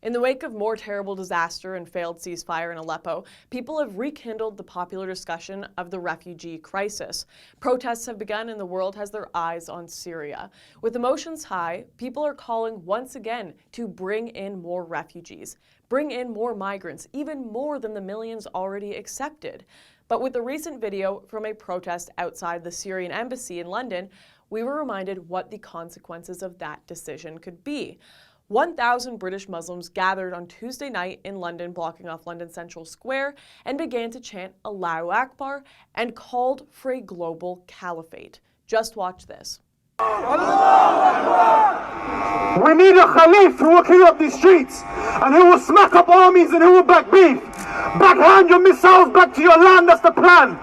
In the wake of more terrible disaster and failed ceasefire in Aleppo, people have rekindled the popular discussion of the refugee crisis. Protests have begun and the world has their eyes on Syria. With emotions high, people are calling once again to bring in more refugees, bring in more migrants, even more than the millions already accepted. But with the recent video from a protest outside the Syrian embassy in London, we were reminded what the consequences of that decision could be. 1,000 British Muslims gathered on Tuesday night in London, blocking off London Central Square, and began to chant Allahu Akbar and called for a global caliphate. Just watch this. We need a Khalif who will clean up these streets, and who will smack up armies and who will back beef. Backhand your missiles back to your land, that's the plan.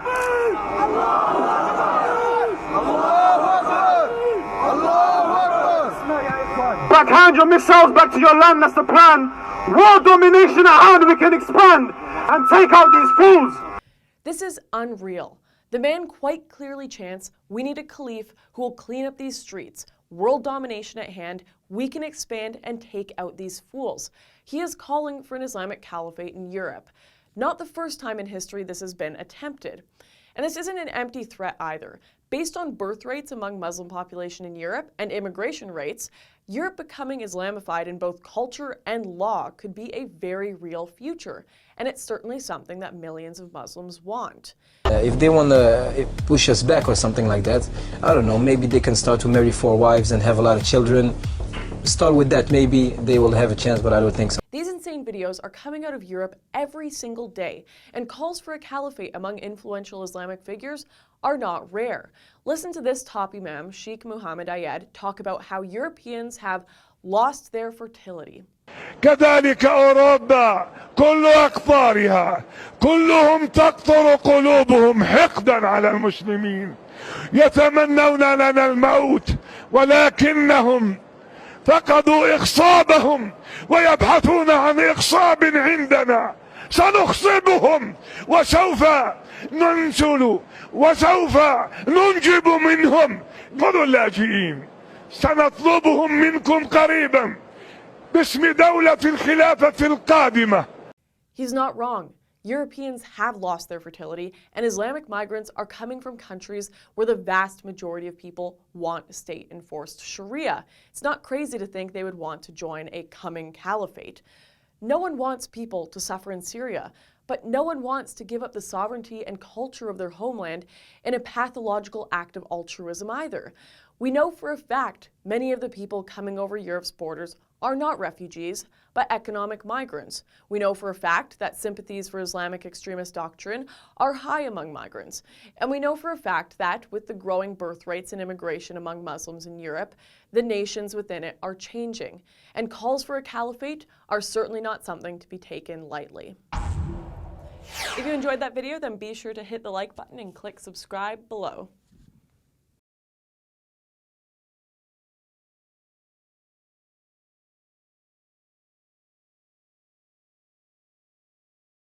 Backhand your missiles back to your land, that's the plan. World domination at hand, we can expand and take out these fools. This is unreal. The man quite clearly chants, we need a caliph who will clean up these streets. World domination at hand, we can expand and take out these fools. He is calling for an Islamic caliphate in Europe. Not the first time in history this has been attempted. And this isn't an empty threat either. Based on birth rates among Muslim population in Europe and immigration rates, Europe becoming Islamified in both culture and law could be a very real future. And it's certainly something that millions of Muslims want. If they want to push us back or something like that, I don't know, maybe they can start to marry 4 wives and have a lot of children. Start with that, maybe they will have a chance, but I don't think so. These insane videos are coming out of Europe every single day, and calls for a caliphate among influential Islamic figures are not rare. Listen to this top imam, Sheikh Mohammed Ayed, talk about how Europeans have lost their fertility. كذلك أوروبا كل أقطارها كلهم تقطر قلوبهم حقدا على المسلمين يتمنون لنا الموت ولكنهم فقدوا إخصابهم ويبحثون عن إخصاب عندنا سنخصبهم وسوف ننزل وسوف ننجب منهم خذوا اللاجئين سنطلبهم منكم قريبا باسم دولة الخلافة القادمة. He's not wrong. Europeans have lost their fertility, and Islamic migrants are coming from countries where the vast majority of people want state-enforced Sharia. It's not crazy to think they would want to join a coming caliphate. No one wants people to suffer in Syria, but no one wants to give up the sovereignty and culture of their homeland in a pathological act of altruism either. We know for a fact many of the people coming over Europe's borders are not refugees, but economic migrants. We know for a fact that sympathies for Islamic extremist doctrine are high among migrants. And we know for a fact that with the growing birth rates and immigration among Muslims in Europe, the nations within it are changing. And calls for a caliphate are certainly not something to be taken lightly. If you enjoyed that video, then be sure to hit the like button and click subscribe below.